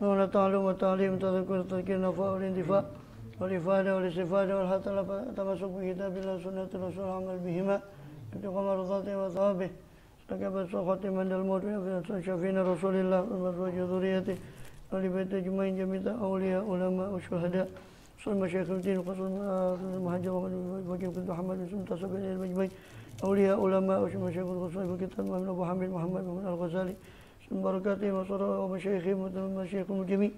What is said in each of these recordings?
ولا تعلم وتعليم تذكر تذكير نفاء والانتفاع والإفادة والاستفادة والحتى التمسك بكتاب الله وسنة الرسول العمل بهما ابتغاء مرضاته وثوابه استكبر سخط من الموت شفينا رسول الله ومزوج ذريته ولبيت أجمعين جميع أولياء علماء وشهداء صلى مشايخ الدين وقصر المهجر وكيف كنت محمد بن منتصب إلى المجمعين أولياء علماء ومشايخ القصر وكتاب محمد أبو حميد محمد الغزالي من بركاتهم وصرى ومشايخهم ومشايخهم الجميع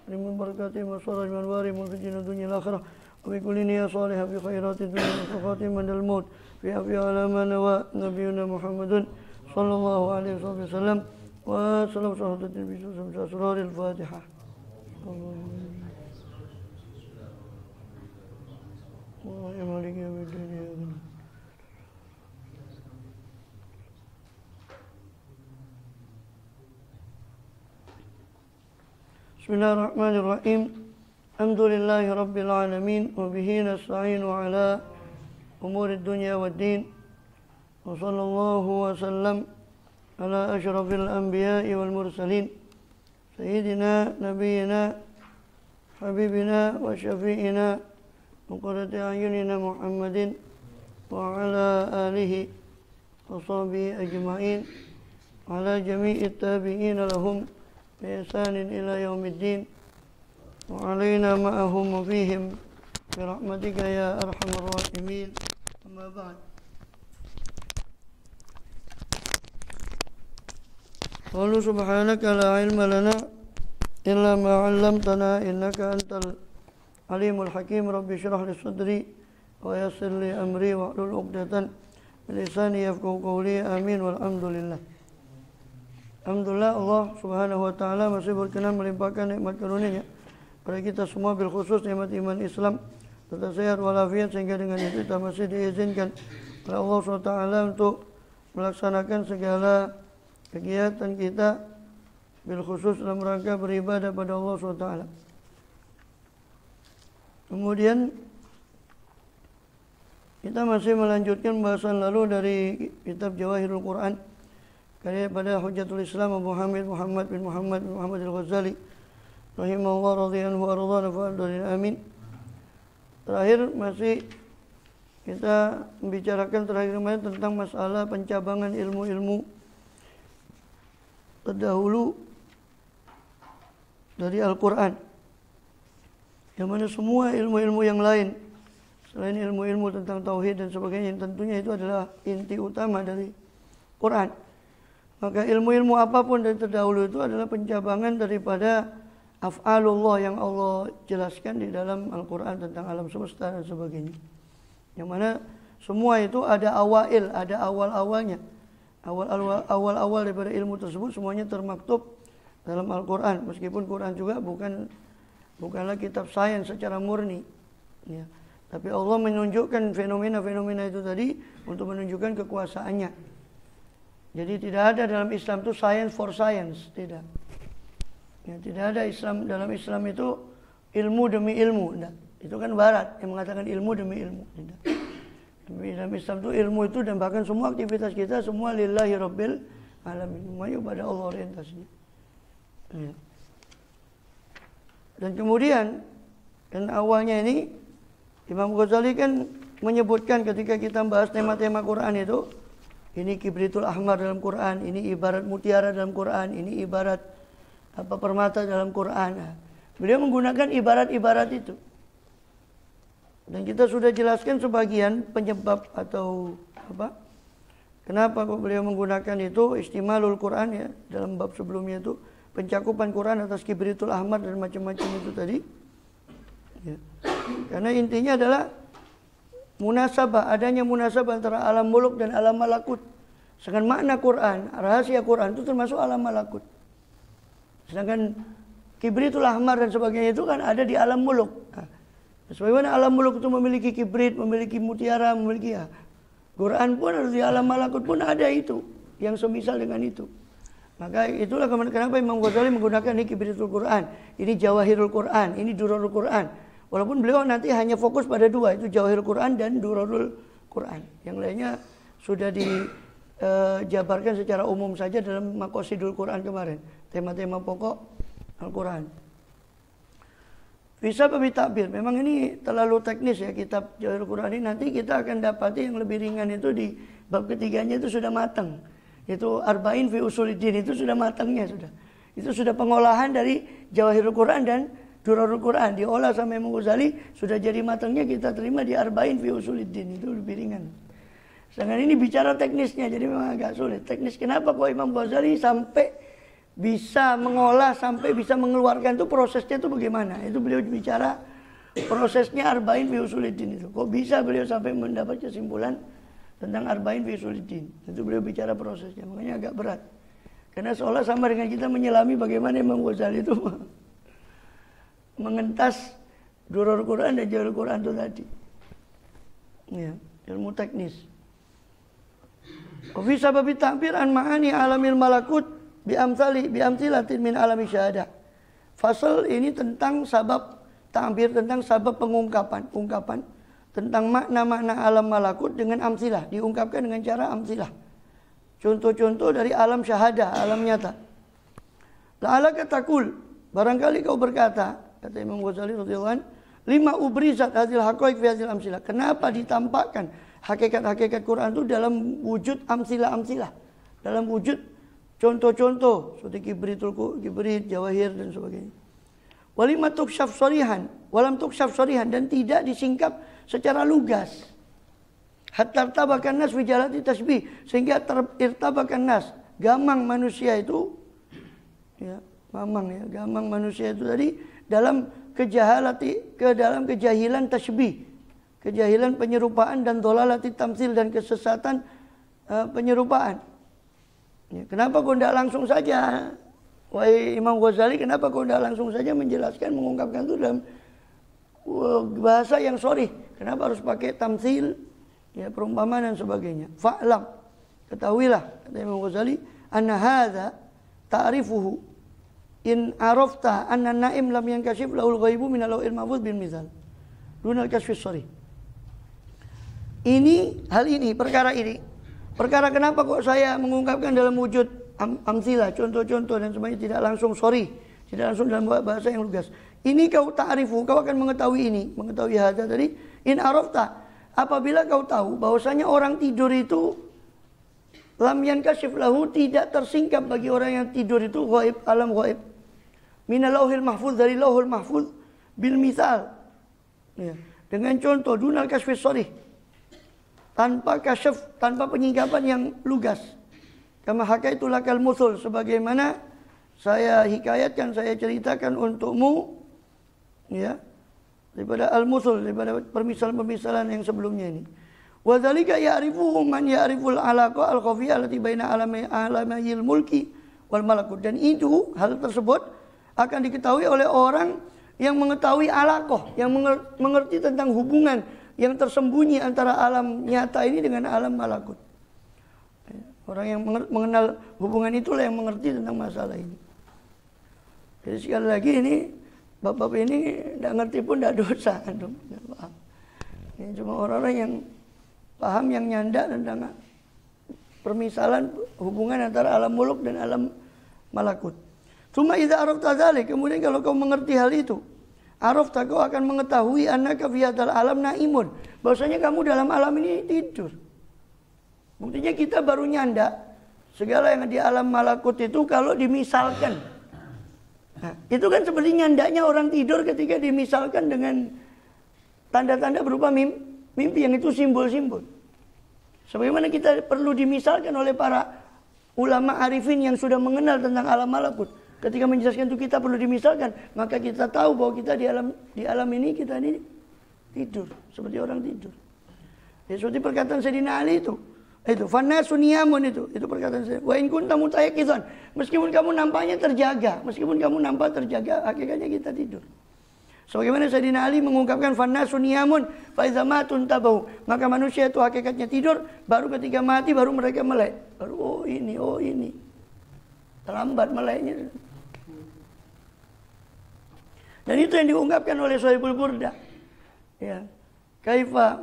من بركاتهم وصرى وأنوارهم والفتن الدنيا الآخرة وبكل نية صالحة في خيرات الدنيا وخاتم من الموت في أبي على ما نوى نبينا محمد صلى الله عليه وسلم وسلام صحبة النبي صلى الله عليه وسلم أسرار الفاتحة. يا مالك يوم الدين. بسم الله الرحمن الرحيم. الحمد لله رب العالمين وبه نستعين على أمور الدنيا والدين وصلى الله وسلم على أشرف الأنبياء والمرسلين سيدنا نبينا حبيبنا وشفيئنا وقرة أعيننا محمد وعلى آله وصحبه أجمعين وعلى جميع التابعين لهم بإحسان إلى يوم الدين وعلينا معهم وفيهم برحمتك يا أرحم الراحمين. أما بعد قالوا سبحانك لا علم لنا إلا ما علمتنا إنك أنت العليم الحكيم. رب اشرح لي صدري ويسر لي أمري واحلل عقدة من لساني يفقهوا قولي آمين والحمد لله. Alhamdulillah Allah subhanahu wa ta'ala masih berkenan melimpahkan nikmat karunia pada kita semua, bil khusus nikmat iman Islam tetap sehat walafiat, sehingga dengan itu kita masih diizinkan oleh Allah SWT untuk melaksanakan segala kegiatan kita bil khusus dalam rangka beribadah pada Allah SWT. Kemudian kita masih melanjutkan pembahasan lalu dari kitab Jawahirul Quran karya pada Hujjatul Islam Abu Hamid Muhammad bin Muhammad al-Ghazali rahimahullah radhiyallahu anhu wa ardhana amin. Terakhir masih kita membicarakan kemarin tentang masalah pencabangan ilmu-ilmu terdahulu dari Al-Quran, yang mana semua ilmu-ilmu yang lain selain ilmu-ilmu tentang tauhid dan sebagainya yang tentunya itu adalah inti utama dari Quran. Maka ilmu-ilmu apapun dari terdahulu itu adalah pencabangan daripada af'alullah yang Allah jelaskan di dalam Al-Quran tentang alam semesta dan sebagainya. Yang mana semua itu ada awail, ada awal-awalnya. Awal-awal daripada ilmu tersebut semuanya termaktub dalam Al-Quran. Meskipun Quran juga bukanlah kitab sains secara murni, ya. Tapi Allah menunjukkan fenomena-fenomena itu tadi untuk menunjukkan kekuasaannya. Jadi tidak ada dalam Islam itu science for science, tidak. Ya, tidak ada dalam Islam itu ilmu demi ilmu, tidak. Itu kan Barat yang mengatakan ilmu demi ilmu, tidak. Dalam Islam itu ilmu itu dan bahkan semua aktivitas kita semua lillahi rabbil alamin, semuanya pada Allah orientasinya. Ya. Dan kemudian awalnya ini Imam Ghazali kan menyebutkan ketika kita bahas tema-tema Quran itu, ini kibritul ahmar dalam Quran, ini ibarat mutiara dalam Quran, ini ibarat permata dalam Quran. Nah, beliau menggunakan ibarat-ibarat itu. Dan kita sudah jelaskan sebagian penyebab atau kenapa kok beliau menggunakan itu, istimalul Quran ya, dalam bab sebelumnya itu pencakupan Quran atas kibritul ahmar dan macam-macam itu tadi. Ya. Karena intinya adalah munasabah, adanya munasabah antara alam muluk dan alam malakut. Sedangkan makna Quran, rahasia Quran itu termasuk alam malakut. Sedangkan kibritul ahmar dan sebagainya itu kan ada di alam muluk. Nah, sebagaimana alam muluk itu memiliki kibrit, memiliki mutiara, memiliki Quran pun harus di alam malakut pun ada itu yang semisal dengan itu. Maka itulah kenapa Imam Ghazali menggunakan ini kibritul Quran, ini jawahirul Quran, ini durarul Quran. Walaupun beliau nanti hanya fokus pada dua, itu Jawahirul Quran dan Durarul Quran. Yang lainnya sudah dijabarkan secara umum saja dalam Maqasidul Quran kemarin. Tema-tema pokok Al-Quran. Bisa babi takbir. Memang ini terlalu teknis ya kitab Jawahirul Quran ini. Nanti kita akan dapati yang lebih ringan itu di bab ketiganya itu sudah matang. Itu Arba'in fi Usuluddin itu sudah matangnya sudah. Itu sudah pengolahan dari Jawahirul Quran dan Durarul Quran. Diolah sama Imam Ghazali sudah jadi matangnya kita terima di Arba'in fi Usuluddin. Itu lebih ringan. Sedangkan ini bicara teknisnya jadi memang agak sulit. Teknis kenapa kok Imam Ghazali sampai bisa mengolah sampai bisa mengeluarkan itu prosesnya itu bagaimana? Itu beliau bicara prosesnya Arba'in fi Usuluddin itu. Kok bisa beliau sampai mendapat kesimpulan tentang Arba'in fi Usuluddin? Itu beliau bicara prosesnya. Makanya agak berat. Karena seolah sama dengan kita menyelami bagaimana Imam Ghazali itu mengentas Durarul Quran dan Jawahirul Quran itu tadi. Ya, ilmu teknis. Wa fi sababi ta'bir an ma'ani alamil malakut biamsilatin min alami syahadah. Fasal ini tentang sabab ta'bir, tentang sabab pengungkapan, ungkapan tentang makna-makna alam malakut dengan amsilah, diungkapkan dengan cara amsilah. Contoh-contoh dari alam syahadah, alam nyata. La'alaka taqul, barangkali kau berkata, kata Imam Ghazali radhiyallahu anhu, lima ubrizat hadhil haqaiq fi hadhil amsilah. Kenapa ditampakkan hakikat-hakikat Quran itu dalam wujud amsilah-amsilah, dalam wujud contoh-contoh seperti kibrit, jawahir dan sebagainya. Walima tuksyaf sharihan, walam tuksyaf sharihan, dan tidak disingkap secara lugas. Hatta tabakan nas fi jalati tasbih, sehingga irtabakan nas, gamang manusia itu ya, gamang manusia itu tadi dalam dalam kejahilan tasbih, kejahilan penyerupaan dan dolalati tamsil dan kesesatan penyerupaan. Ya, kenapa kau tidak langsung saja, wahai Imam Ghazali, kenapa kau tidak langsung saja menjelaskan, mengungkapkan itu dalam bahasa yang sharih? Kenapa harus pakai tamsil, ya, perumpamaan dan sebagainya? Fa'lam, ketahuilah, kata Imam Ghazali, anna hadza ta'rifuhu in arafta anna naim lam yankashif lahul ghaibu min al-lawhil mahfuz bil mizal dunal kasfis sharih. Hal ini, perkara kenapa kok saya mengungkapkan dalam wujud amsilah, contoh-contoh dan sebagainya, tidak langsung tidak langsung dalam bahasa yang lugas. Ini kau ta'rifu, kau akan mengetahui hadza tadi, in arafta, apabila kau tahu bahwasanya orang tidur itu lam yankashif lahu, tidak tersingkap bagi orang yang tidur itu ghaib, alam ghaib, minal lauhil mahfuz, dari lauhul mahfuz, bil misal, ya, dengan contoh dunal kasfis sharih, tanpa kasyaf, tanpa penyingkapan yang lugas. Kama hakaitu lakal musul, sebagaimana saya hikayatkan, saya ceritakan untukmu, ya, daripada al-musul, daripada permisalan-permisalan yang sebelumnya ini. Wa dzalika ya'rifuhu man ya'riful alaqa al-khafiyah allati baina alamayil mulki wal malakut. Dan itu, hal tersebut akan diketahui oleh orang yang mengetahui alaqah, yang mengerti tentang hubungan yang tersembunyi antara alam nyata ini dengan alam malakut. Orang yang mengenal hubungan itulah yang mengerti tentang masalah ini. Jadi sekali lagi ini, bab-bab ini tidak ngerti pun tidak dosa. Ini cuma orang-orang yang paham, yang nyanda tentang permisalan hubungan antara alam muluk dan alam malakut. Cuma idza arafta dzalik, kemudian kalau kau mengerti hal itu, arafta, kau akan mengetahui annaka fi hadzal alam naimun, bahwasanya kamu dalam alam ini tidur. Buktinya kita baru nyanda segala yang di alam malakut itu kalau dimisalkan. Nah, itu kan seperti nyandanya orang tidur ketika dimisalkan dengan tanda-tanda berupa mimpi yang itu simbol-simbol. Sebagaimana kita perlu dimisalkan oleh para ulama arifin yang sudah mengenal tentang alam malakut. Ketika menjelaskan itu kita perlu dimisalkan, maka kita tahu bahwa kita di alam ini kita ini tidur, seperti orang tidur. Ya, seperti perkataan Sayyidina Ali itu fannasu niyamun, itu perkataan saya. Wa in kunta mutayaqqizan, meskipun kamu nampaknya terjaga, hakikatnya kita tidur. Sebagaimana Sayyidina Ali mengungkapkan fannasu niyamun fa idza matun tabahu, maka manusia itu hakikatnya tidur, baru ketika mati baru mereka melek. Baru oh ini. Terlambat meleknya. Dan itu yang diungkapkan oleh Shahibul Burda. Ya.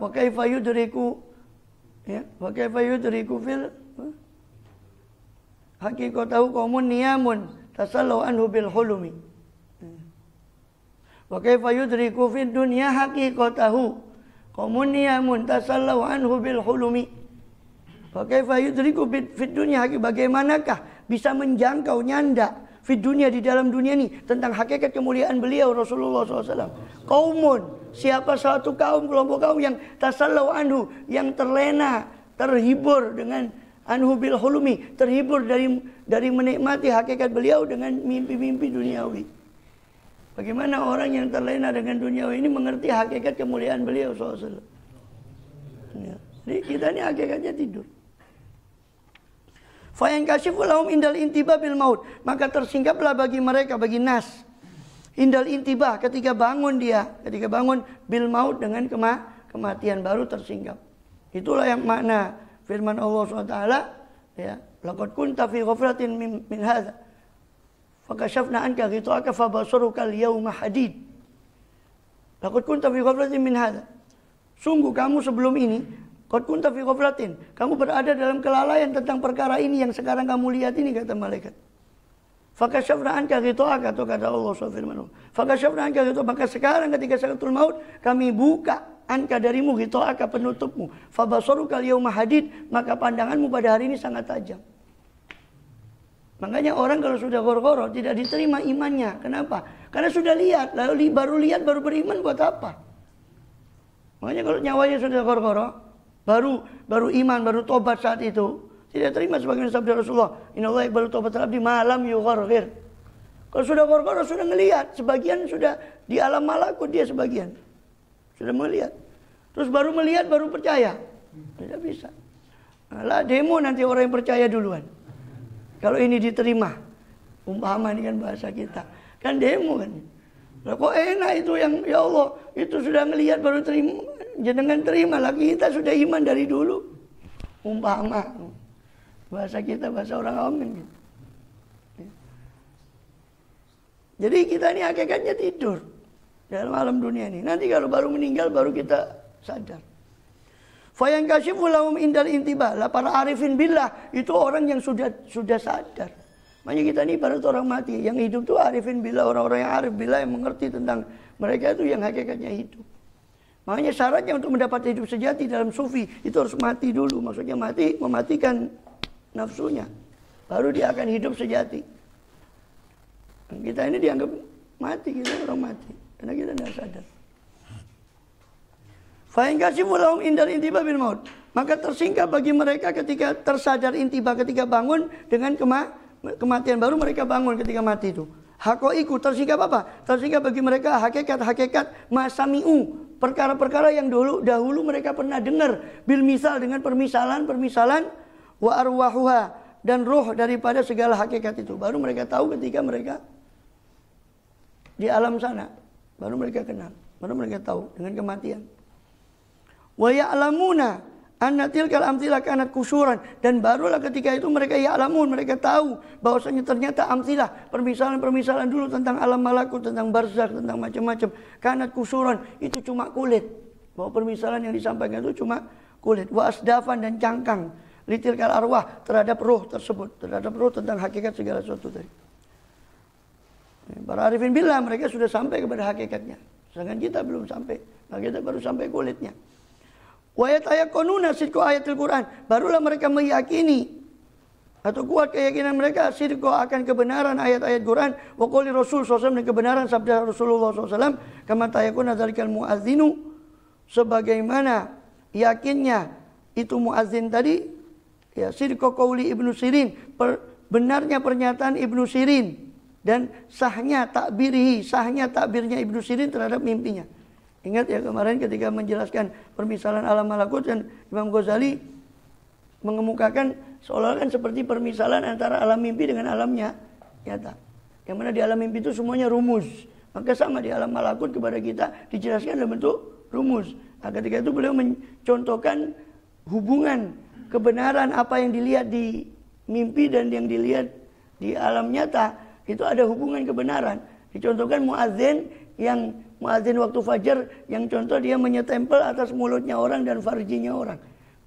Wa kaifa yudriku, ya, wa kaifa yudriku fil haqiqatahu qaumun niyamun tasallu anhu bil hulumi. Wa kaifa yudriku fid dunya haqiqatahu qaumun niyamun tasallau anhu bil hulumi. Wa kaifa yudriku fid dunya bagaimanakah bisa menjangkau nyanda fid dunya di dalam dunia ini tentang hakikat kemuliaan beliau Rasulullah SAW. Qaumun, siapa suatu kaum, kelompok kaum yang tasallau anhu, yang terlena, terhibur dengan anhu bil hulumi, terhibur dari menikmati hakikat beliau dengan mimpi-mimpi duniawi. Bagaimana orang yang terlena dengan duniawi ini mengerti hakikat kemuliaan beliau SAW. Ya. Jadi kita ini hakikatnya tidur. Fayankashifu lahum indal intibah bil maut, maka tersingkaplah bagi mereka, bagi nas, indal intibah, ketika bangun bil maut dengan kematian baru tersingkap. Itulah yang makna firman Allah SWT, ya, laqad kunta fi ghaflatin min hadza fakashafna anka ghita'aka fabasaruka al-yawma hadid. Laqad kunta fi ghaflatin min hadza, sungguh kamu sebelum ini, qad kunta fi ghaflatin, kamu berada dalam kelalaian tentang perkara ini yang sekarang kamu lihat ini, kata malaikat. Fakashafna anka ghita'aka, atau kata Allah SWT, fakashafna anka ghita'aka, maka sekarang ketika sakaratul maut kami buka anka darimu ghita'aka, penutupmu, fabasaruka al-yawma hadid, maka pandanganmu pada hari ini sangat tajam. Makanya orang kalau sudah gor-goro tidak diterima imannya. Kenapa? Karena sudah lihat, lalu baru lihat baru beriman, buat apa? Makanya kalau nyawanya sudah gor-goro, baru iman, baru tobat saat itu, tidak terima sebagaimana sabda Rasulullah, innallaha yaqbalu taubatal abdi ma lam yugharghir. Kalau sudah gor-goro, sudah ngelihat, sebagian sudah di alam malakut, dia sebagian sudah melihat, terus baru melihat baru percaya, tidak bisa. Lah demo nanti orang yang percaya duluan. Kalau ini diterima, umpama ini kan bahasa kita, kan demo kan. Lah kok enak itu yang, ya Allah, itu sudah ngelihat baru terima, jenengan terima lagi, kita sudah iman dari dulu. Umpama bahasa kita, bahasa orang awam kan gitu. Jadi kita ini hakikatnya tidur dalam alam dunia ini. Nanti kalau baru meninggal baru kita sadar. Fayankashifu lahum indal intibah. Lah para arifin billah itu orang yang sudah sadar. Makanya kita ini ibarat orang mati. Yang hidup itu arifin billah, orang-orang yang arif billah, yang mengerti tentang mereka itu yang hakikatnya hidup. Makanya syaratnya untuk mendapat hidup sejati dalam sufi itu harus mati dulu. Maksudnya mati, mematikan nafsunya. Baru dia akan hidup sejati. Kita ini dianggap mati, kita orang mati karena kita tidak sadar. Fa in kashifu lahum indal intibah bil maut, maka tersingkap bagi mereka ketika tersadar intibah, ketika bangun dengan kematian, baru mereka bangun ketika mati itu. Hakoiku, tersingkap apa? Tersingkap bagi mereka hakikat masami'u, perkara-perkara yang dahulu mereka pernah dengar, bil misal, dengan permisalan wa arwahuha, dan roh daripada segala hakikat itu. Baru mereka tahu ketika mereka di alam sana, baru mereka kenal, baru mereka tahu dengan kematian. Wa ya'lamuna anna tilkal amthilah kanat kusuran, dan barulah ketika itu mereka ya'lamun, mereka tahu bahwasanya ternyata amthilah, permisalan dulu tentang alam malakut, tentang barzakh, tentang macam-macam, kanat kusuran, itu cuma kulit. Bahwa permisalan yang disampaikan itu cuma kulit. Wa asdafan, dan cangkang, litilkal arwah, terhadap roh tersebut, terhadap roh tentang hakikat segala sesuatu tadi. Para arifin billah mereka sudah sampai kepada hakikatnya, sedangkan kita belum sampai. Nah, kita baru sampai kulitnya. Wa yatayaqqanuna sidqa ayatil Quran, barulah mereka meyakini atau kuat keyakinan mereka sidqa akan kebenaran ayat-ayat Quran, wa qouli Rasul SAW, dan kebenaran sabda Rasulullah SAW, kama tayaqqana dzalikal muadzinu, sebagaimana yakinnya itu muadzin tadi, ya, sidqa qauli Ibnu Sirin, benarnya pernyataan Ibnu Sirin, dan sahnya takbirnya Ibnu Sirin terhadap mimpinya. Ingat ya kemarin ketika menjelaskan permisalan alam malakut, dan Imam Ghazali mengemukakan seolah-olah kan seperti permisalan antara alam mimpi dengan alamnya nyata. Yang mana di alam mimpi itu semuanya rumus. Maka sama di alam malakut kepada kita dijelaskan dalam bentuk rumus. Nah, ketika itu beliau mencontohkan hubungan kebenaran apa yang dilihat di mimpi dan yang dilihat di alam nyata, itu ada hubungan kebenaran. Dicontohkan muadzin waktu fajar, yang contoh dia menyetempel atas mulutnya orang dan farjinya orang.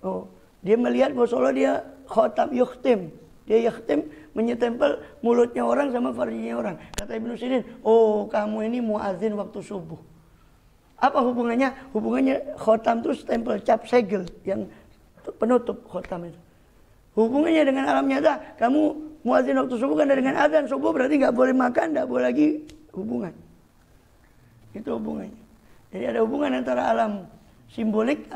Oh, dia melihat bahwa seolah dia khotam yukhtim. Dia yukhtim menyetempel mulutnya orang sama farjinya orang. Kata Ibnu Sirin, oh kamu ini muazin waktu subuh. Apa hubungannya? Hubungannya khotam itu stempel cap segel yang penutup khotam itu. Hubungannya dengan alam nyata, kamu muazin waktu subuh kan dengan azan subuh berarti nggak boleh makan, nggak boleh lagi hubungan. Itu hubungannya. Jadi ada hubungan antara alam simbolik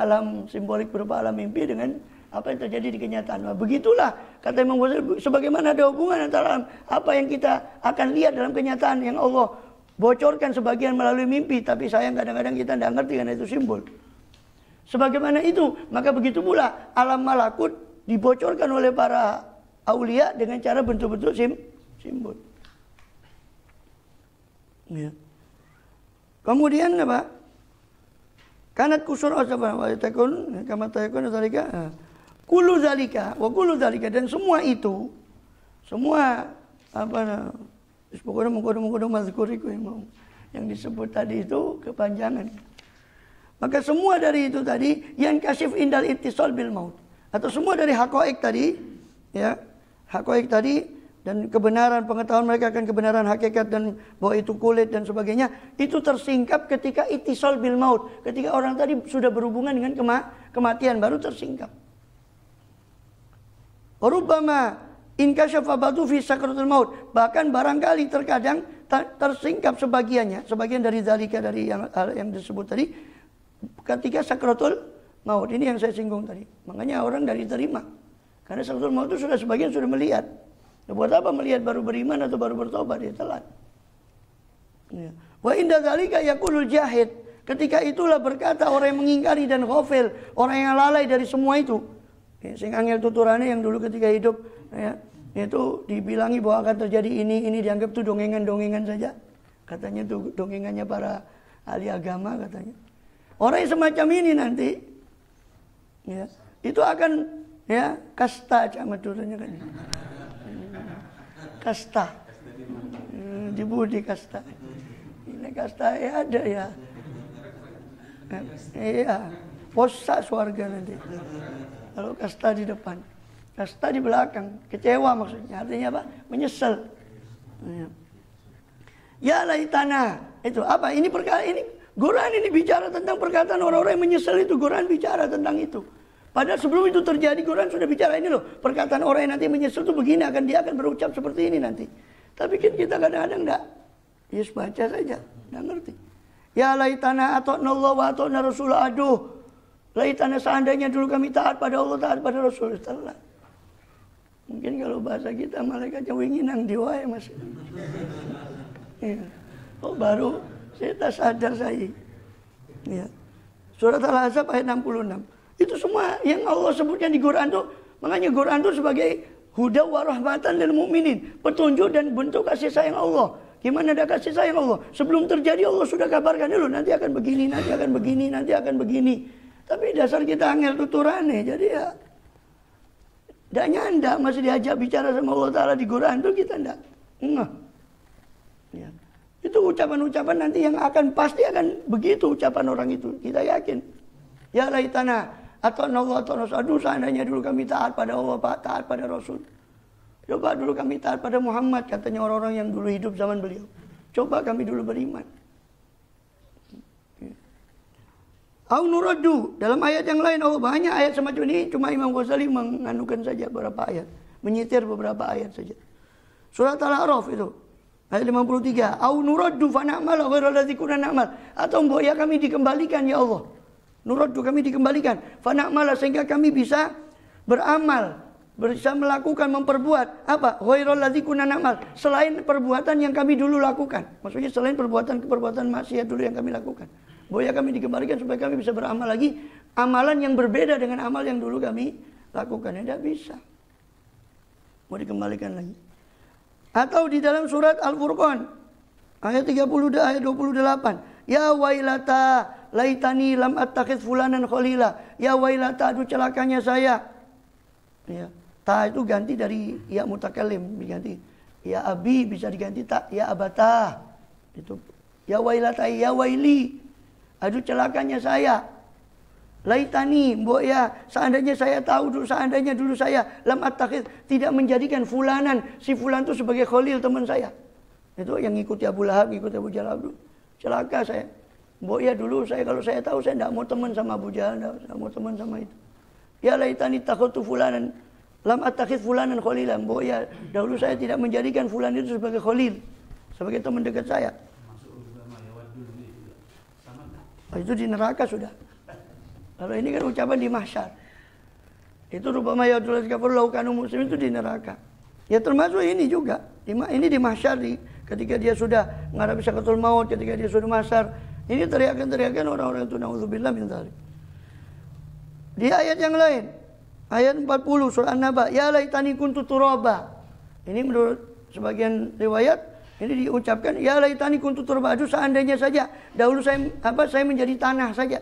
berupa alam mimpi dengan apa yang terjadi di kenyataan. Nah, begitulah kata Imam Ghazali, sebagaimana ada hubungan antara apa yang kita akan lihat dalam kenyataan yang Allah bocorkan sebagian melalui mimpi, tapi sayang kadang-kadang kita tidak ngerti karena itu simbol. Sebagaimana itu, maka begitu pula alam malakut dibocorkan oleh para aulia dengan cara bentuk-bentuk simbol. Ya. Kemudian apa? Kanat kusur asaba wa takun kama takun zalika. Kullu zalika wa kullu zalika, dan semua itu semua apa pokoknya mengkodong mazkuriku yang disebut tadi itu kepanjangan. Maka semua dari itu tadi yang kasyif indal ittisal bil maut, atau semua dari haqaiq tadi, ya, haqaiq tadi dan kebenaran pengetahuan mereka akan kebenaran hakikat dan bahwa itu kulit dan sebagainya, itu tersingkap ketika ittisal bil maut, ketika orang tadi sudah berhubungan dengan kematian baru tersingkap. Rubbama inkasyafa batu fi sakratul maut, bahkan barangkali terkadang tersingkap sebagian dari zalika, dari yang disebut tadi ketika sakratul maut. Ini yang saya singgung tadi. Makanya orang dari terima. Karena sakratul maut itu sebagian sudah melihat. Nah, buat apa melihat baru beriman atau baru bertobat? Dia telat. Ya. Wa inda zalika yaqulul jahid. Ketika itulah berkata orang yang mengingkari dan ghafil, orang yang lalai dari semua itu. Ya, sing angel tuturane yang dulu ketika hidup, ya, itu dibilangi bahwa akan terjadi ini dianggap tuh dongengan-dongengan saja. Katanya tuh dongengannya para ahli agama katanya. Orang yang semacam ini nanti, ya, itu akan, ya, kasta cak maturanya kan. Kasta. Dibudi kasta. Ini kasta ya ada ya. Iya. Posa surga nanti. Kalau kasta di depan, kasta di belakang, kecewa maksudnya. Artinya apa? Menyesal. Ya laitana. Itu apa? Ini perkara ini. Quran ini bicara tentang perkataan orang-orang yang menyesal itu. Quran bicara tentang itu. Padahal sebelum itu terjadi, Quran sudah bicara ini loh. Perkataan orang yang nanti menyesal itu begini, dia akan berucap seperti ini nanti. Tapi kan kita kadang-kadang enggak. Yes, baca saja, enggak ngerti. Ya laitana ata'nallahu wa ata'na rasulah, aduh. Laitana seandainya dulu kami taat pada Allah, taat pada Rasul. Setelah. Mungkin kalau bahasa kita malaikatnya winginang diwae mas. Ya. Oh baru saya tak sadar saya. Ya. Surat Al-Ahzab ayat 66. Itu semua yang Allah sebutkan di Quran itu. Makanya Quran itu sebagai huda wa rahmatan lil mu'minin, petunjuk dan bentuk kasih sayang Allah. Gimana ada kasih sayang Allah? Sebelum terjadi Allah sudah kabarkan dulu nanti akan begini, nanti akan begini, nanti akan begini. Tapi dasar kita angel tuturane, jadi ya tidak nyanda, masih diajak bicara sama Allah Ta'ala di Quran itu kita tidak. Ya. Itu ucapan-ucapan nanti yang akan pasti akan begitu ucapan orang itu, kita yakin. Ya laitana atau Allah atau Rasul, aduh seandainya dulu kami taat pada Allah, taat pada Rasul. Coba dulu kami taat pada Muhammad, katanya orang-orang yang dulu hidup zaman beliau. Coba kami dulu beriman. Au nuraddu, dalam ayat yang lain, oh banyak ayat semacam ini, cuma Imam Ghazali menganukan saja beberapa ayat, menyitir beberapa ayat saja. Surat Al-A'raf itu ayat 53, au nuraddu fa na'mal ghairal ladzi kunna na'mal, atau ya kami dikembalikan ya Allah. Nuraddu, kami dikembalikan, fa na'mal, sehingga kami bisa beramal, bisa melakukan, memperbuat apa? Ghairal ladzi kunna na'mal, selain perbuatan yang kami dulu lakukan. Maksudnya selain perbuatan maksiat dulu yang kami lakukan. Boleh kami dikembalikan supaya kami bisa beramal lagi amalan yang berbeda dengan amal yang dulu kami lakukan. Tidak bisa. Mau dikembalikan lagi. Atau di dalam surat Al-Furqan ayat 30 ayat 28. Ya wailata laitani lam attakhidh fulanan khalila. Ya wailata, aduh celakanya saya. Ya. Ta itu ganti dari ya mutakallim, diganti. Ya abi bisa diganti tak ya abata. Itu ya wailata ya waili. Aduh celakanya saya. Laitani, mbok ya, seandainya saya tahu dulu, seandainya dulu saya lam attakhid, tidak menjadikan fulanan, si fulan itu sebagai khalil teman saya. Itu yang ngikuti Abu Lahab, ngikuti Abu Jahal dulu. Celaka saya. Mbok ya dulu saya, kalau saya tahu saya tidak mau teman sama Abu Jahal, tidak mau teman sama itu. Ya laitani takhudtu fulanan, lam attakhid fulanan khalilan. Mbok ya, dahulu saya tidak menjadikan fulan itu sebagai khalil, sebagai teman dekat saya. Itu di neraka sudah. Kalau ini kan ucapan di mahsyar. Itu rubama yaudul kafir lau kanu muslimin, itu di neraka. Ya termasuk ini juga. Ini di mahsyar, ketika dia sudah menghadapi sakaratul maut, ketika dia sudah mahsyar. Ini teriakan-teriakan orang-orang itu, naudzubillah min dzalik. Di ayat yang lain, ayat 40 surah An-Naba, ya laitani kuntu turaba. Ini menurut sebagian riwayat ini diucapkan ya laitani kuntu turaba. Aduh seandainya saja dahulu saya menjadi tanah saja.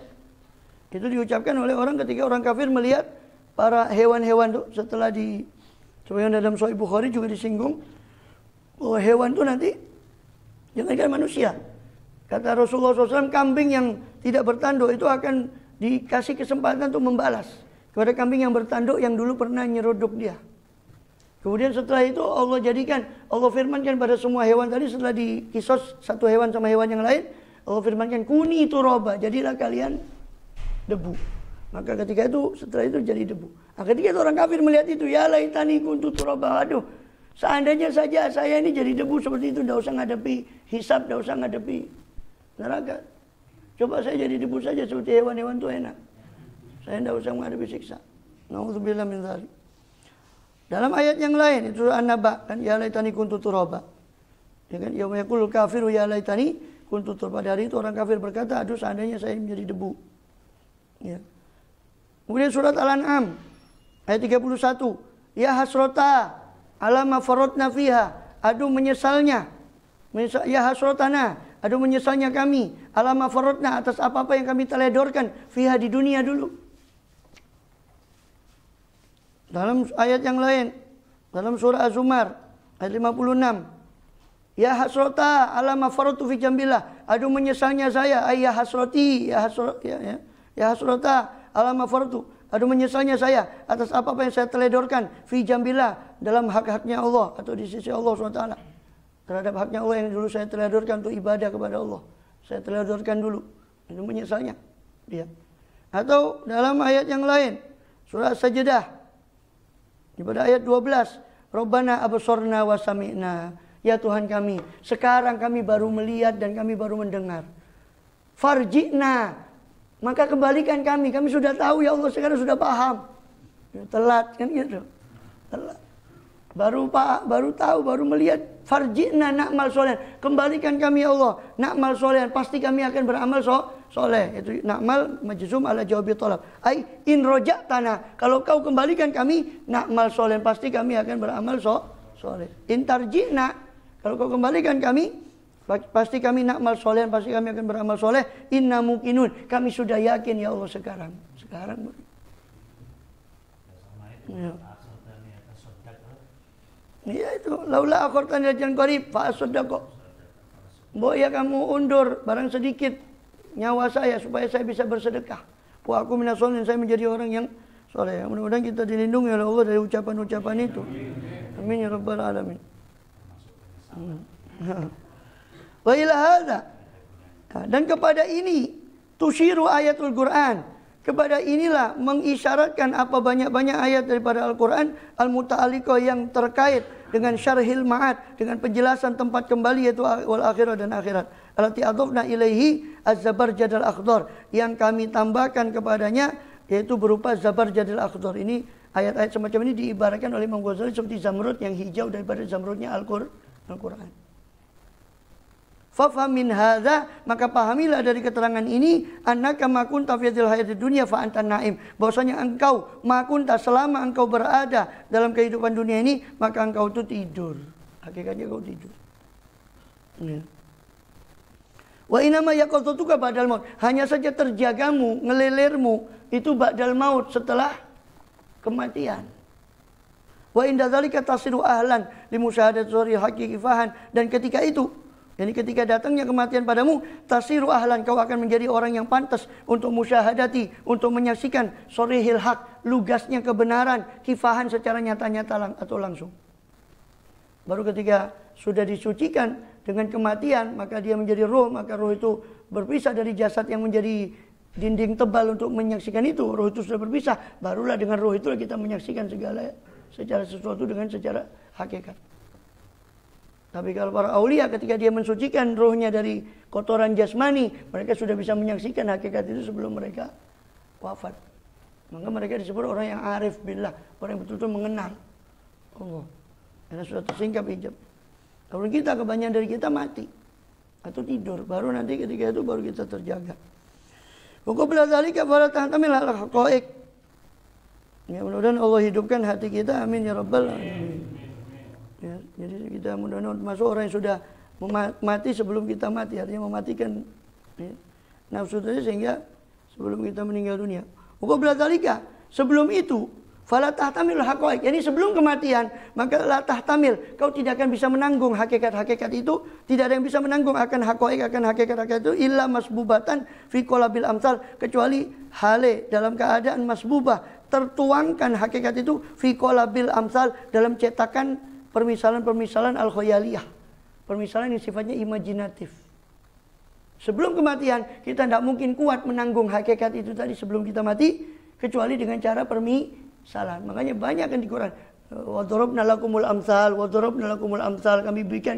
Itu diucapkan oleh orang ketika orang kafir melihat para hewan-hewan itu, setelah di sebagian dalam Sahih Bukhari juga disinggung bahwa hewan itu nanti jangankan manusia. Kata Rasulullah SAW, kambing yang tidak bertanduk itu akan dikasih kesempatan untuk membalas kepada kambing yang bertanduk yang dulu pernah nyeruduk dia. Kemudian setelah itu Allah firmankan pada semua hewan tadi, setelah dikisos satu hewan sama hewan yang lain, Allah firmankan kuni turaba, jadilah kalian debu. Maka ketika itu, setelah itu jadi debu. Nah, ketika itu orang kafir melihat itu, ya laitani kuntu turaba, aduh seandainya saja saya ini jadi debu seperti itu, tidak usah ngadepi hisab, tidak usah ngadepi neraka. Coba saya jadi debu saja seperti hewan-hewan itu enak. Saya tidak usah menghadapi siksa. Nauzubillah min dzalik. Dalam ayat yang lain itu An-Naba kan, ya laitani kuntu turaba. Ya kan, yauma yaqulul kafiru ya laitani kuntu turaba. Pada hari itu orang kafir berkata, aduh seandainya saya menjadi debu. Ya. Kemudian surat Al-An'am ayat 31, ya hasrota ala ma faradna fiha, aduh menyesalnya, ya hasrotana, aduh menyesalnya kami ala ma faradna, atas apa-apa yang kami teledorkan fiha, di dunia dulu. Dalam ayat yang lain, dalam surah Az-Zumar ayat 56, ya hasrota ala ma faradtu fi jambillah, aduh menyesalnya saya, ayah hasroti, ya hasrota ala ma faradtu, aduh menyesalnya saya atas apa-apa yang saya teledorkan fi jambillah, dalam hak-haknya Allah atau di sisi Allah SWT, terhadap haknya Allah yang dulu saya teledorkan untuk ibadah kepada Allah, saya teledorkan dulu, itu menyesalnya dia. Atau dalam ayat yang lain, surah Sajdah pada ayat 12, Rabbana absorna wa sami'na, ya Tuhan kami, sekarang kami baru melihat dan kami baru mendengar. Farji'na, maka kembalikan kami sudah tahu ya Allah, sekarang sudah paham. Ya, telat kan gitu. Telat. Baru tahu, baru melihat. Farji'na na'mal solehan, kembalikan kami ya Allah, na'mal solehan, pasti kami akan beramal soleh. Itu na'mal majzum ala jawabi thalab. Ai in roja'tana, kalau kau kembalikan kami, na'mal solehan, pasti kami akan beramal soleh. In tarji'na, kalau kau kembalikan kami, pasti kami na'mal solehan, pasti kami akan beramal soleh. Inna muqinun, kami sudah yakin ya Allah sekarang. Ya. Ya itu, laula akhortani ajan qarib fa asaddaq. Mbok ya kamu undur barang sedikit nyawa saya supaya saya bisa bersedekah. Wa aku minasolihin, saya menjadi orang yang soleh. Mudah-mudahan kita dilindungi oleh Allah dari ucapan-ucapan itu. Amin ya rabbal alamin. Wa ila hadza, dan kepada ini tusyiru ayatul Quran, kepada inilah mengisyaratkan apa banyak-banyak ayat daripada Al-Quran al-muta'alliqah yang terkait dengan syarhil ma'ad, dengan penjelasan tempat kembali yaitu wal akhirah dan akhirat. Allati adhafna ilaihi az-zabarjad al-akhdar, yang kami tambahkan kepadanya yaitu berupa zabarjad al-akhdar. Ini ayat-ayat semacam ini diibaratkan oleh Imam Ghazali seperti zamrud yang hijau daripada zamrudnya Al-Quran. Fafham min hadza, maka pahamilah dari keterangan ini, annaka ma kunta fi hayatid dunya fa anta naim, bahwasanya engkau ma kunta, selama engkau berada dalam kehidupan dunia ini, maka engkau itu tidur. Hakikatnya engkau tidur. Ya. Wa inama yaqadatuka ba'dal maut, hanya saja terjagamu, ngelelirmu itu ba'dal maut, setelah kematian. Wa inda dzalika tasiru ahlan li musyahadati zahiri haqiqi fahan, dan ketika itu Jadi ketika datangnya kematian padamu, tasiru ahlan, kau akan menjadi orang yang pantas untuk musyahadati, untuk menyaksikan sorihil haq, lugasnya kebenaran, kifahan secara nyata-nyata atau langsung. Baru ketika sudah disucikan dengan kematian, maka dia menjadi roh, maka roh itu berpisah dari jasad yang menjadi dinding tebal untuk menyaksikan itu. Roh itu sudah berpisah, barulah dengan roh itu kita menyaksikan segala secara sesuatu dengan secara hakikat. Tapi kalau para aulia ketika dia mensucikan rohnya dari kotoran jasmani, mereka sudah bisa menyaksikan hakikat itu sebelum mereka wafat. Maka mereka disebut orang yang arif billah, orang yang betul-betul mengenal Allah. Karena sudah tersingkap hijab. Kalau kita, kebanyakan dari kita mati atau tidur, baru nanti ketika itu baru kita terjaga. Qabla dzalika fala tahtamil al-haqaiq. Ya, mudah-mudahan Allah hidupkan hati kita, amin ya rabbal alamin. Ya, jadi kita mudah-mudahan masuk orang yang sudah mati sebelum kita mati, artinya mematikan ya, nafsu tadi sehingga sebelum kita meninggal dunia. Qabla dzalika, sebelum itu fala tahtamil haqaiq. Jadi sebelum kematian, maka la tahtamil, kau tidak akan bisa menanggung hakikat-hakikat itu, tidak ada yang bisa menanggung akan haqaiq, akan hakikat-hakikat itu illa masbubatan fi qalabil amsal, kecuali hale dalam keadaan masbubah, tertuangkan hakikat itu fi qalabil amsal, dalam cetakan permisalan-permisalan al-khayaliyah, permisalan yang sifatnya imajinatif. Sebelum kematian kita tidak mungkin kuat menanggung hakikat itu tadi sebelum kita mati, kecuali dengan cara permisalan. Makanya banyak kan di Quran, wa darabna lakumul amsal, wa darabna lakumul amsal, kami berikan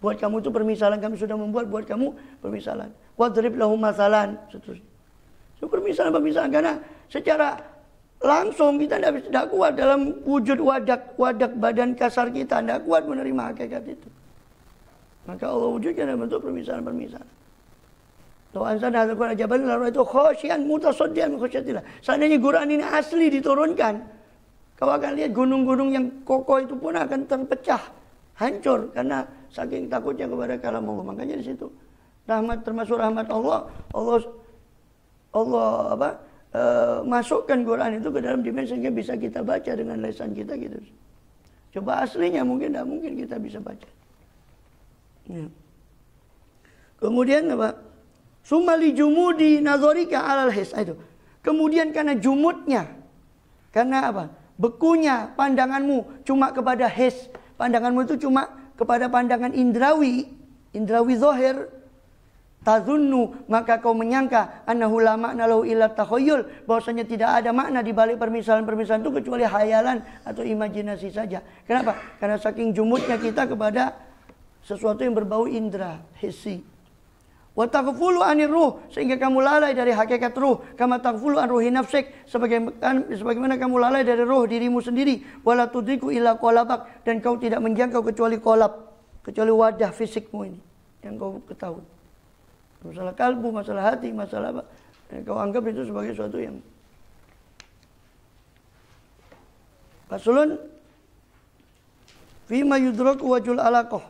buat kamu itu permisalan, kami sudah membuat buat kamu permisalan. Wa darib lahum masalan, seterusnya. So, permisalan karena secara langsung kita tidak kuat dalam wujud wadak badan kasar kita, tidak kuat menerima hakikat itu. Maka Allah wujudkan dalam bentuk permisalan-permisalan. Law anzalna hadzal Qur'ana jabalan la ra'aytahu khashi'an mutasaddian min khasyatillah. Seandainya Quran ini asli diturunkan, kau akan lihat gunung-gunung yang kokoh itu pun akan terpecah, hancur karena saking takutnya kepada kalam Allah. Makanya di situ rahmat, termasuk rahmat Allah masukkan Quran itu ke dalam dimensi yang bisa kita baca dengan lisan kita gitu. Coba aslinya mungkin tidak mungkin kita bisa baca. Ya. Kemudian apa? Sumali jumudi nazarika alal his, itu. Kemudian karena jumudnya, karena apa? Bekunya pandanganmu cuma kepada his, pandanganmu itu cuma kepada pandangan indrawi zahir. Tazunnu, maka kau menyangka annahu la makna lahu illa takhayyul, bahwasanya tidak ada makna di balik permisalan-permisalan itu kecuali hayalan atau imajinasi saja. Kenapa? Karena saking jumudnya kita kepada sesuatu yang berbau indra, hissi. Wa taghfulu anir ruh, sehingga kamu lalai dari hakikat ruh, kama taghfulu an ruhi nafsik, sebagaimana kamu lalai dari ruh dirimu sendiri, wala tudriku illa qalabak, dan kau tidak menjangkau kecuali qalab, kecuali wadah fisikmu ini yang kau ketahui. Masalah kalbu, masalah hati, masalah apa, kau anggap itu sebagai sesuatu yang faslun fima yudraku wajul alaqah,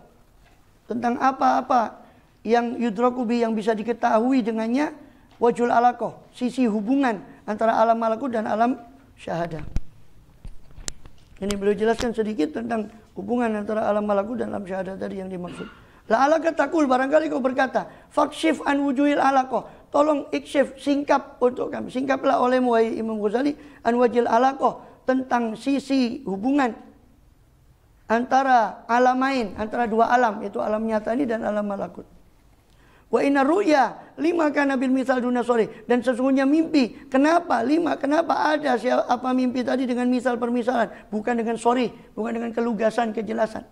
tentang apa-apa yang yudraku bi, yang bisa diketahui dengannya, wajul alaqah, sisi hubungan antara alam malakut dan alam syahadah. Ini beliau jelaskan sedikit tentang hubungan antara alam malakut dan alam syahadah tadi yang dimaksud. La'alaka takul, barangkali kau berkata, fakshif an wujuhil alaqah, tolong ikshif, singkap untuk kami, singkaplah olehmu wahai Imam Ghazali, an wajil alaqah, tentang sisi hubungan antara alamain, antara dua alam, yaitu alam nyata ini dan alam malakut. Wa inna ru'ya lima kana bil misal duna sori, dan sesungguhnya mimpi, kenapa ada apa mimpi tadi dengan misal permisalan, bukan dengan sori, bukan dengan kelugasan, kejelasan.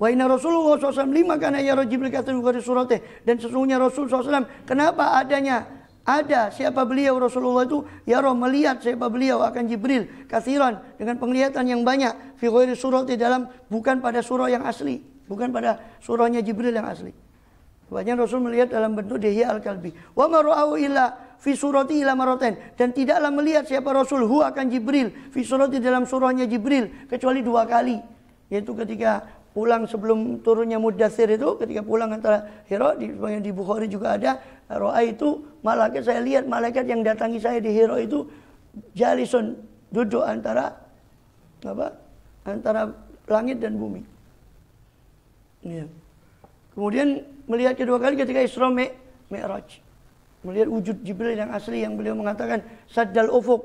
Wa inna Rasulullah SAW lima kana ya Jibril katsir dari suratih, dan sesungguhnya Rasul SAW kenapa ada siapa beliau Rasulullah itu ya roh, melihat siapa beliau akan Jibril katsiran, dengan penglihatan yang banyak, fi ghairi surati, dalam bukan pada surah yang asli, bukan pada surahnya Jibril yang asli. Banyak Rasul melihat dalam bentuk dihya al-kalbi. Wa ma ra'au illa fi surati ila maratain, dan tidaklah melihat siapa Rasul hu akan Jibril fi surati, dalam surahnya Jibril, kecuali 2 kali, yaitu ketika pulang sebelum turunnya Mudaththir itu, ketika pulang antara Hira, di Bukhari juga ada, ro'a itu malaikat, saya lihat malaikat yang datangi saya di Hira itu jalisun, duduk antara langit dan bumi. Ya. Kemudian melihat kedua kali ketika Isra Mi'raj. Melihat wujud Jibril yang asli yang beliau mengatakan saddal ufuk,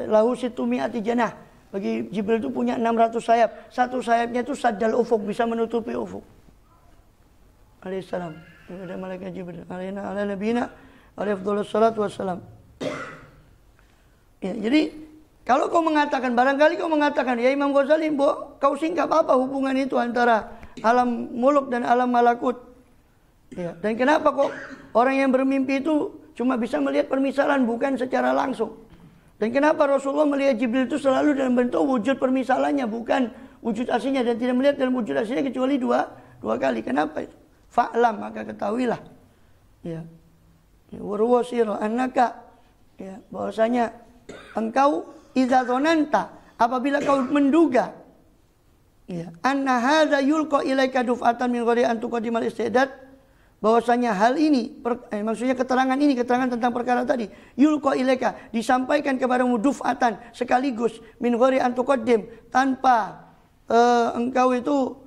lahu situ mi'ati janah. Bagi Jibril itu punya 600 sayap. Satu sayapnya itu saddal ufuk, bisa menutupi ufuk. Alaihissalam. Ada malaikat Jibril. Alaina ala nabiyina alaihi afdhalus salatu wassalam. Ya, jadi kalau kau mengatakan, barangkali kau mengatakan, ya Imam Ghazali, kau singkap apa hubungan itu antara alam muluk dan alam malakut? Ya, dan kenapa kok orang yang bermimpi itu cuma bisa melihat permisalan, bukan secara langsung? Dan kenapa Rasulullah melihat Jibril itu selalu dalam bentuk wujud permisalannya, bukan wujud aslinya, dan tidak melihat dalam wujud aslinya kecuali dua kali? Kenapa itu? Fa'lam, maka ketahuilah. Ya. Warwasir annaka, ya, bahwasanya engkau idza dzananta, apabila kau menduga, ya, anna hadza yulqa ilaika duf'atan min ghairi an tuqaddimal istidad, bahwasanya hal ini maksudnya keterangan ini, keterangan tentang perkara tadi, yulqa ilaika, disampaikan kepadamu duf'atan, sekaligus, min ghairi an tuqaddim, tanpa engkau itu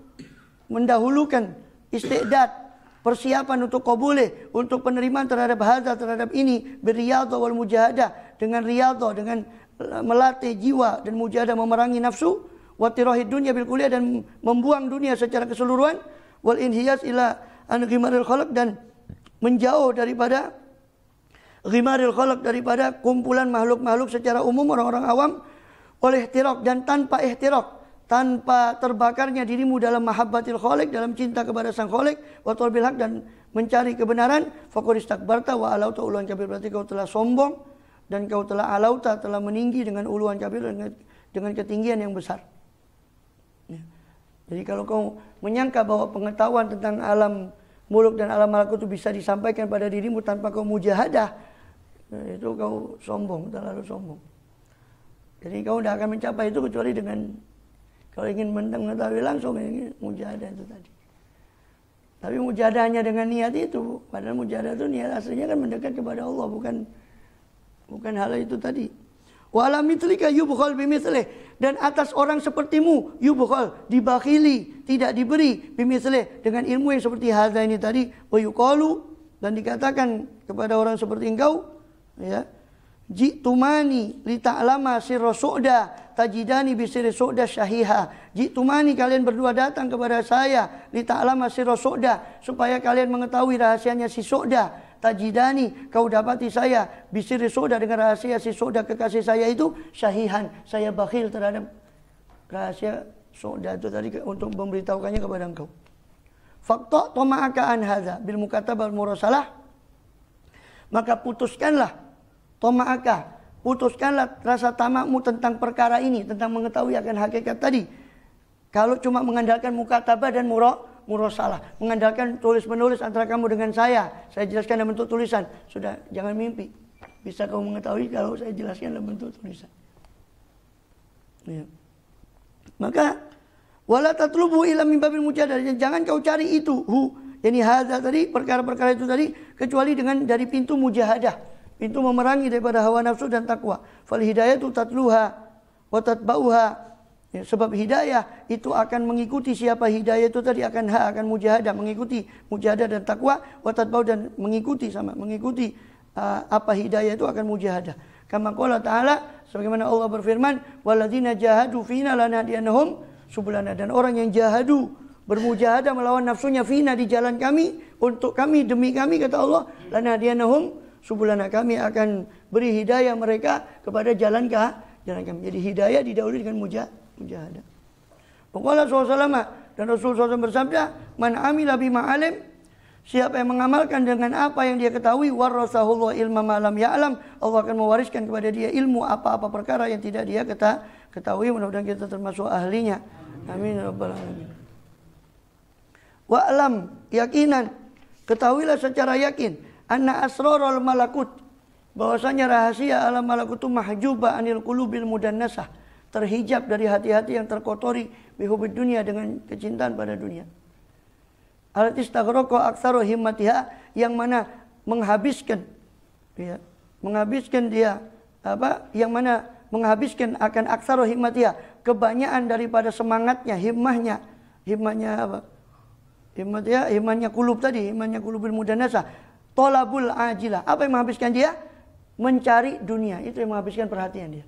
mendahulukan istidad, persiapan untuk qabulih, untuk penerimaan terhadap hadza, terhadap ini, birriyadhah wal mujahadah, dengan riyadhah, dengan melatih jiwa dan mujahadah, memerangi nafsu, wa tirahid dunya bil kulliyah, dan membuang dunia secara keseluruhan, wal inhiyas ila an ghimaril khalaq, dan menjauh daripada ghimaril khalaq, daripada kumpulan makhluk-makhluk secara umum, orang-orang awam, oleh ihtiraq, dan tanpa ihtiraq, tanpa terbakarnya dirimu dalam mahabbatil khaliq, dalam cinta kepada sang khaliq, wa talbil haq, dan mencari kebenaran, faqad istakbarta wa alauta uluan kabir, berarti kau telah sombong dan kau telah alauta, telah meninggi dengan uluan kabir, dengan ketinggian yang besar. Ya. Jadi kalau kau menyangka bahwa pengetahuan tentang alam muluk dan alam malakut itu bisa disampaikan pada dirimu tanpa kau mujahadah, itu kau sombong, terlalu sombong. Jadi kau tidak akan mencapai itu kecuali dengan, kalau ingin mengetahui langsung, ingin mujahadah itu tadi. Tapi mujahadahnya dengan niat itu, padahal mujahadah itu niat aslinya kan mendekat kepada Allah, bukan hal itu tadi. Wa ala mithlika yubkhal bimithlih, dan atas orang sepertimu yubkhal, dibakhili, tidak diberi, bimithlih, dengan ilmu yang seperti hadza ini tadi, wa yuqalu, dan dikatakan kepada orang seperti engkau, ya, ji'tumani li ta'lama sirra su'da tajidani bi sirri su'da syahiha. Ji'tumani, kalian berdua datang kepada saya, li ta'lama sirra su'da, supaya kalian mengetahui rahasianya si su'da. Tajidani, kau dapati saya, bisiri soda, dengan rahasia si soda kekasih saya itu, syahihan, saya bakhil terhadap rahasia soda itu tadi untuk memberitahukannya kepada engkau. Fakta toma'aka an hadza bil mukatabah al murasalah, maka putuskanlah toma'aka, putuskanlah rasa tamakmu tentang perkara ini, tentang mengetahui akan hakikat tadi. Kalau cuma mengandalkan mukatabah dan murasalah, mengandalkan tulis-menulis antara kamu dengan saya jelaskan dalam bentuk tulisan, sudah, jangan mimpi bisa kamu mengetahui kalau saya jelaskan dalam bentuk tulisan. Ya. Maka wala tatlubu illa min babil mujahadah, jangan kau cari itu, yani hadza tadi, perkara-perkara itu tadi, kecuali dengan dari pintu mujahadah, pintu memerangi daripada hawa nafsu dan takwa. Fal hidayatu tatluha wa tatba'uha, ya, sebab hidayah itu akan mengikuti siapa hidayah itu tadi, akan mujahadah, mengikuti mujahadah dan takwa, watatbau, dan mengikuti apa hidayah itu akan mujahadah. Kama qala ta'ala, sebagaimana Allah berfirman, walladzina jahadu fina lanahdiyannahum subulana, dan orang yang jahadu, bermujahadah melawan nafsunya, fina, di jalan kami, untuk kami, demi kami, kata Allah, lanahdiyannahum subulana, kami akan beri hidayah mereka kepada jalan kami. Jadi hidayah didahului dengan mujahadah. Pokoknya SAW, dan Rasulullah SAW bersabda, man amila bima alim, siapa yang mengamalkan dengan apa yang dia ketahui, warasahullah ilma ma lam ya'lam, Allah akan mewariskan kepada dia ilmu apa-apa perkara yang tidak dia ketahui. Mudah-mudahan kita termasuk ahlinya. Amin ya rabbal alamin. Wa'lam, yakinan, ketahuilah secara yakin, anna asrarul malakut, bahwasanya rahasia alam malakut itu mahjuba anil qulubil mudannasah, terhijab dari hati-hati yang terkotori, bihubid dunia, dengan kecintaan pada dunia. Allati istaghraqa aktsaru himmatiha, yang mana menghabiskan, ya, yang mana menghabiskan akan aktsaru himmatiha, kebanyakan daripada semangatnya, himmahnya apa? Imannya kulub tadi, imannya kulubul mudanasa. Tolabul ajilah. Apa yang menghabiskan dia? Mencari dunia. Itu yang menghabiskan perhatian dia.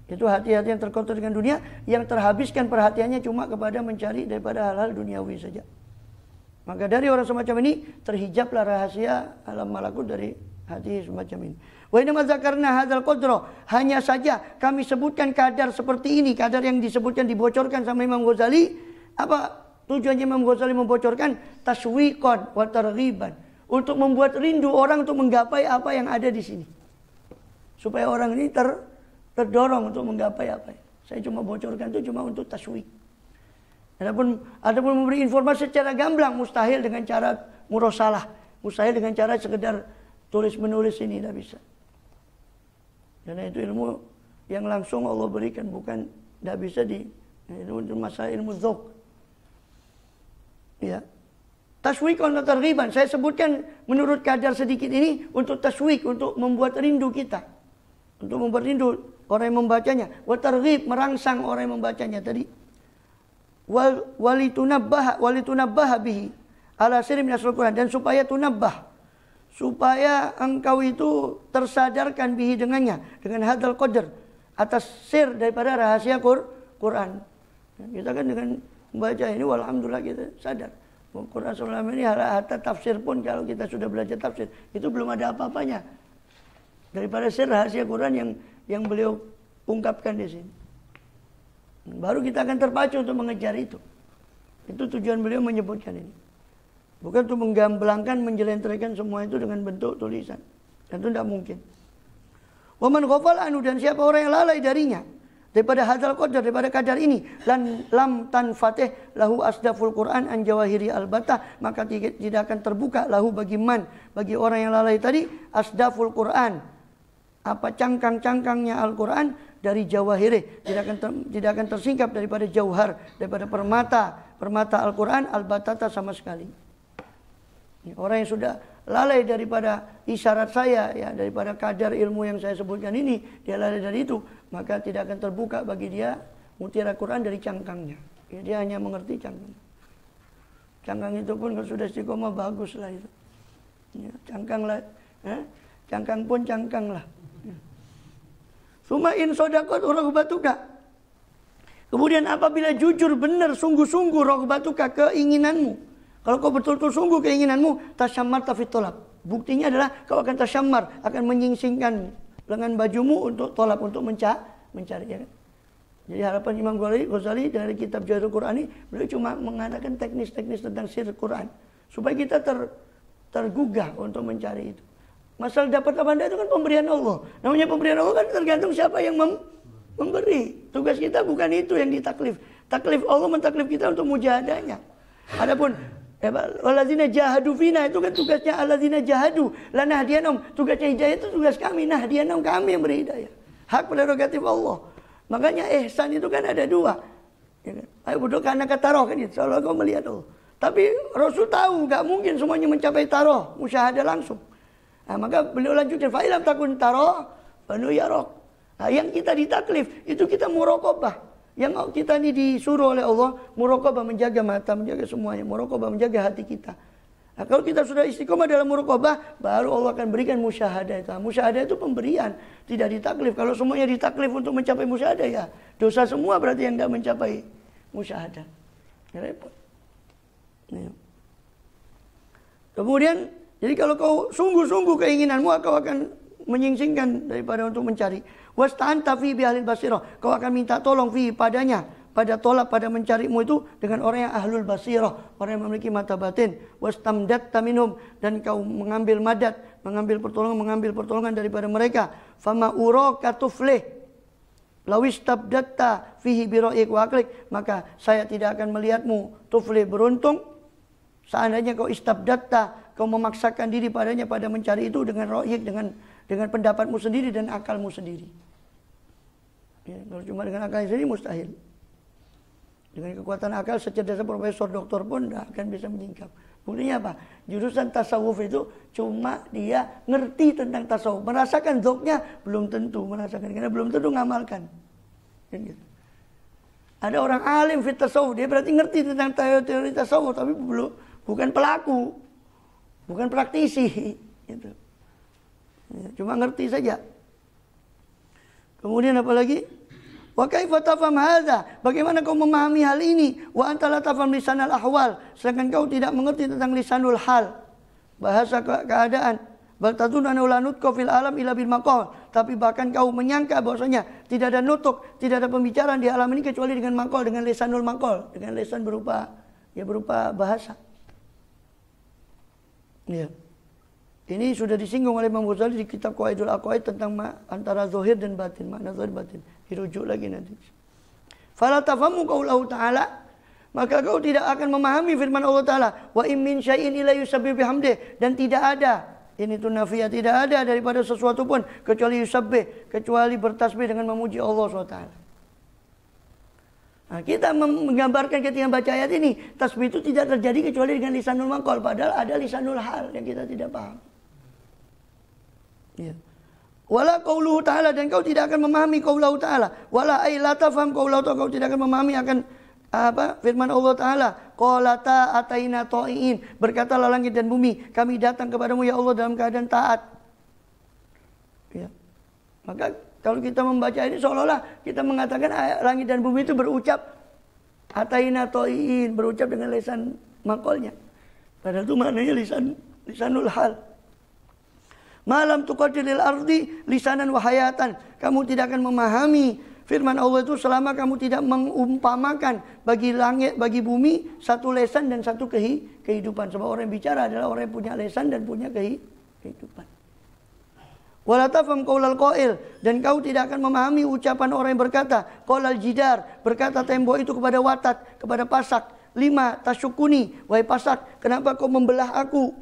Itu hati-hati yang terkotor dengan dunia, yang terhabiskan perhatiannya cuma kepada mencari daripada hal-hal duniawi saja. Maka dari orang semacam ini terhijablah rahasia alam malakut dari hati semacam ini. Wa inna dzakarna hadzal qadra, hanya saja kami sebutkan kadar seperti ini, kadar yang disebutkan dibocorkan sama Imam Ghazali. Apa tujuannya Imam Ghazali membocorkan? Taswiqan wa targhiban, untuk membuat rindu orang untuk menggapai apa yang ada di sini. Supaya orang ini terdorong untuk menggapai apa. Saya cuma bocorkan itu cuma untuk taswiq. Adapun memberi informasi secara gamblang mustahil dengan cara murosalah, mustahil dengan cara sekedar tulis menulis ini, tidak bisa. Karena itu ilmu yang langsung Allah berikan, bukan tidak bisa itu masalah ilmu dzauq. Ya. Taswiq atau targhiban, saya sebutkan menurut kadar sedikit ini untuk taswiq, untuk membuat rindu kita. Untuk membuat rindu orang yang membacanya, wa targhib, merangsang orang yang membacanya tadi. Walitunabbah bihi ala sirri minasrul Quran, dan supaya tunabbah, supaya engkau itu tersadarkan bihi dengannya, dengan hadzal qadar, atas sir daripada rahasia Quran. Kita kan dengan membaca ini walhamdulillah kita sadar Quran selama ini hatta tafsir pun, kalau kita sudah belajar tafsir itu belum ada apa-apanya daripada sir rahasia Quran yang beliau ungkapkan di sini. Baru kita akan terpacu untuk mengejar itu. Itu tujuan beliau menyebutkan ini. Bukan untuk menggamblangkan, menjelentrehkan semua itu dengan bentuk tulisan. Dan itu tidak mungkin. Wa man ghafala anhu, dan siapa orang yang lalai darinya, daripada hadzal qadar, daripada kadar ini, lam tanfatih lahu asdaful Quran an jawahiri albatah, maka tidak akan terbuka lahu bagi orang yang lalai tadi asdaful Quran, apa cangkang-cangkangnya Al-Quran dari jawahirih, tidak akan tersingkap daripada jauhar, daripada permata Al-Quran albatata sama sekali. Orang yang sudah lalai daripada isyarat saya, ya, daripada kadar ilmu yang saya sebutkan ini, dia lalai dari itu, maka tidak akan terbuka bagi dia mutiara Quran dari cangkangnya. Ya, dia hanya mengerti cangkang. Cangkang itu pun kalau sudah istiqomah baguslah itu. Ya, cangkang pun cangkang lah. Suma in sodakot roghbatuka. Kemudian apabila jujur benar sungguh-sungguh roghbatuka, keinginanmu, kalau kau betul-betul sungguh keinginanmu, tasyammar tafit tolab. Buktinya adalah kau akan tasyammar, akan menyingsingkan lengan bajumu untuk tolab, untuk mencari. Ya kan? Jadi harapan Imam Ghazali dari kitab Jawahirul Quran ini, beliau cuma mengadakan teknis-teknis tentang sir Quran supaya kita tergugah untuk mencari itu. Masalah dapat apa enggak itu kan pemberian Allah. Namanya pemberian Allah kan tergantung siapa yang memberi. Tugas kita bukan itu yang ditaklif. Taklif Allah mentaklif kita untuk mujahadahnya. Adapun alladzina jahadu fina, itu kan tugasnya alladzina jahadu lanahdiyanahum. Tugasnya hidayah itu tugas kami, nahdiyanahum, kami yang beri hidayah. Hak prerogatif Allah. Makanya ihsan itu kan ada dua. Ya kan? Ayo berdoa anak taroh kan itu. Seolah kau melihat Allah. Tapi Rasul tahu enggak mungkin semuanya mencapai taroh, musyahadah langsung. Nah, maka beliau lanjutkan fa'ilam takun taro banu yarok. Nah, yang kita ditaklif itu kita muraqabah. Yang kita ini disuruh oleh Allah muraqabah, menjaga mata, menjaga semuanya, muraqabah, menjaga hati kita. Nah, kalau kita sudah istiqomah dalam muraqabah, baru Allah akan berikan musyahadah itu. Musyahadah itu pemberian, tidak ditaklif. Kalau semuanya ditaklif untuk mencapai musyahadah, ya dosa semua berarti yang tidak mencapai musyahadah. Ya, repot. Ya. Kemudian jadi kalau kau sungguh-sungguh keinginanmu, kau akan menyingsingkan daripada untuk mencari. Wasta'anta fi bi ahlil basirah, kau akan minta tolong fi padanya, pada tolak, pada mencarimu itu dengan orang yang ahlul basirah, orang yang memiliki mata batin. Wastamdatta minhum, dan kau mengambil madat, mengambil pertolongan daripada mereka. Fama uraka tuflih lawistabdatta fihi bi ra'yik wa aqlik, maka saya tidak akan melihatmu tuflih, beruntung seandainya kau istabdatta, kau memaksakan diri padanya, pada mencari itu dengan ra'yik, dengan pendapatmu sendiri dan akalmu sendiri. Ya, kalau cuma dengan akal sendiri mustahil. Dengan kekuatan akal secerdas profesor doktor pun tidak akan bisa menyingkap. Buktinya apa? Jurusan tasawuf itu cuma dia ngerti tentang tasawuf, merasakan dzauqnya belum tentu merasakan, karena belum tentu ngamalkan. Kan gitu. Ada orang alim fit tasawuf, dia berarti ngerti tentang teori tasawuf, tapi bukan pelaku, bukan praktisi. Gitu. Ya, cuma ngerti saja. Kemudian apa lagi? Wa kaifa tafham hadza? Bagaimana kau memahami hal ini? Wa anta la tafham lisanal ahwal. Sedangkan kau tidak mengerti tentang lisanul hal. Bahasa keadaan. Bal tadunna la nutqa fil alam illa bil maqal. Tapi bahkan kau menyangka bahwasanya tidak ada nutuk, tidak ada pembicaraan di alam ini kecuali dengan maqal, dengan lisanul maqal, dengan lisan berupa bahasa. Ya. Ini sudah disinggung oleh Imam Ghazali di kitab Qawaidul Aqwaid tentang antara zahir dan batin, makna zahir batin. Dirujuk lagi nanti. Fala tafhamu qaulahu ta'ala, maka kau tidak akan memahami firman Allah Ta'ala, wa in min syai'in illa yusabbihu bihamdih, dan tidak ada, ini tuh nafiyah, tidak ada daripada sesuatu pun kecuali yusabbih, kecuali bertasbih dengan memuji Allah SWT. Nah, kita menggambarkan ketika baca ayat ini, tasbih itu tidak terjadi kecuali dengan lisanul maqal, padahal ada lisanul hal yang kita tidak paham. Ya. Wala qauluhu ta'ala, dan kau tidak akan memahami qaulahu ta'ala. Wala ay la tafham qaulahu ta'ala, kau tidak akan memahami akan firman Allah Ta'ala. Qalata ataina ta'iin, berkatalah langit dan bumi, kami datang kepadamu ya Allah dalam keadaan taat. Ya. Maka kalau kita membaca ini seolah-olah kita mengatakan langit dan bumi itu berucap ataina ta'iin, berucap dengan lisan maqalnya. Padahal itu maknanya lisanul hal. Malam tuqadiril ardi lisanan wahayatan. Kamu tidak akan memahami firman Allah itu selama kamu tidak mengumpamakan bagi langit, bagi bumi satu lesan dan satu kehidupan. Sebab orang yang bicara adalah orang yang punya lesan dan punya kehidupan. Wala tafham qaulal qail, dan kau tidak akan memahami ucapan orang yang berkata, qaulal jidar, berkata tembok itu kepada watat, kepada pasak. 5 tasyukuni, wahai pasak, kenapa kau membelah aku?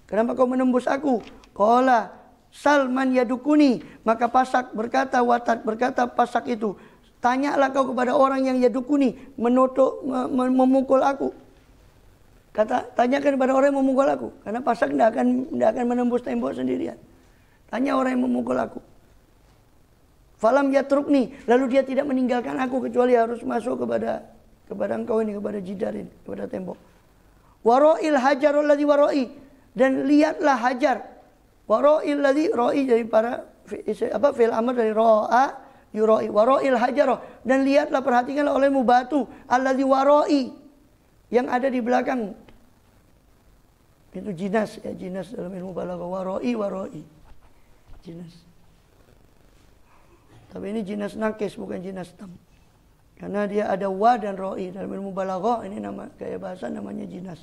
Kenapa kau menembus aku? Qala salman yadukuni, maka pasak berkata, watat berkata pasak itu, tanyalah kau kepada orang yang yadukuni, memukul aku. Tanyakan kepada orang yang memukul aku, karena pasak tidak akan menembus tembok sendirian. Tanya orang yang memukul aku. Falam yatrukni, lalu dia tidak meninggalkan aku kecuali harus masuk kepada engkau ini, kepada jidar ini, kepada tembok. Waro'il hajarul ladzi waro'i, dan lihatlah hajar. Waro'il ladzi ro'i dari para fi'il amr dari ro'a yuroi. Waro'il hajar, dan lihatlah, perhatikanlah olehmu batu alladzi waro'i, yang ada di belakangmu. Itu jinas, ya, jinas dalam ilmu balaghah. Waro'i jinas. Tapi ini jinas nakis, bukan jinas tam. Karena dia ada wa dan ro'i. Dalam ilmu balaghah ini nama gaya bahasa namanya jinas.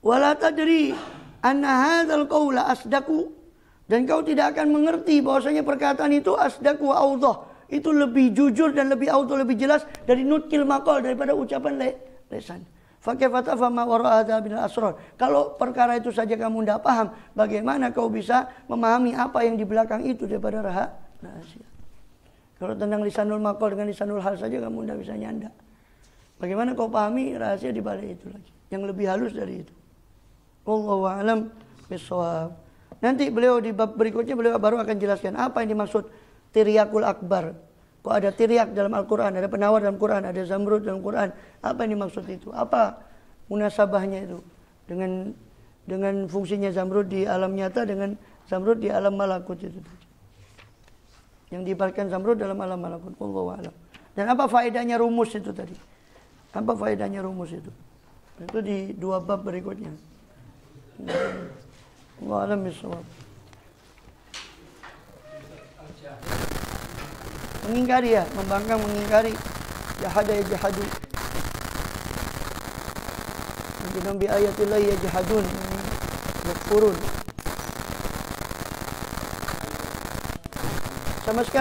Wala tadri anna hadzal qaula asdaqu, dan kau tidak akan mengerti bahwasanya perkataan itu asdaqu wa awdah, itu lebih jujur dan lebih audah, lebih jelas dari nutkil maqal, daripada ucapan lesan. Fa kaifa tafhamu wara hadza bil asrar, kalau perkara itu saja kamu tidak paham, bagaimana kau bisa memahami apa yang di belakang itu daripada rahasia. Kalau tentang lisanul maqal dengan lisanul hal saja kamu tidak bisa nyanda, bagaimana kau pahami rahasia di balik itu lagi yang lebih halus dari itu. Wallahu a'lam bishawab. Nanti beliau di bab berikutnya beliau baru akan jelaskan apa yang dimaksud tiryakul akbar. Kok ada tiryak dalam Al-Quran, ada penawar dalam Quran, ada zamrud dalam Quran. Apa yang dimaksud itu? Apa munasabahnya itu dengan fungsinya zamrud di alam nyata dengan zamrud di alam malakut itu. Yang diibaratkan zamrud dalam alam malakut. Wallahu a'lam. Dan apa faedahnya rumus itu tadi? Apa faedahnya rumus itu? Itu di 2 bab berikutnya. Wallahu a'lam bishawab. Mengingkari, ya, membangkang, mengingkari. Jahada yajhadu. Dengan bi ayatillah yajhadun, yakfurun. Sama sekali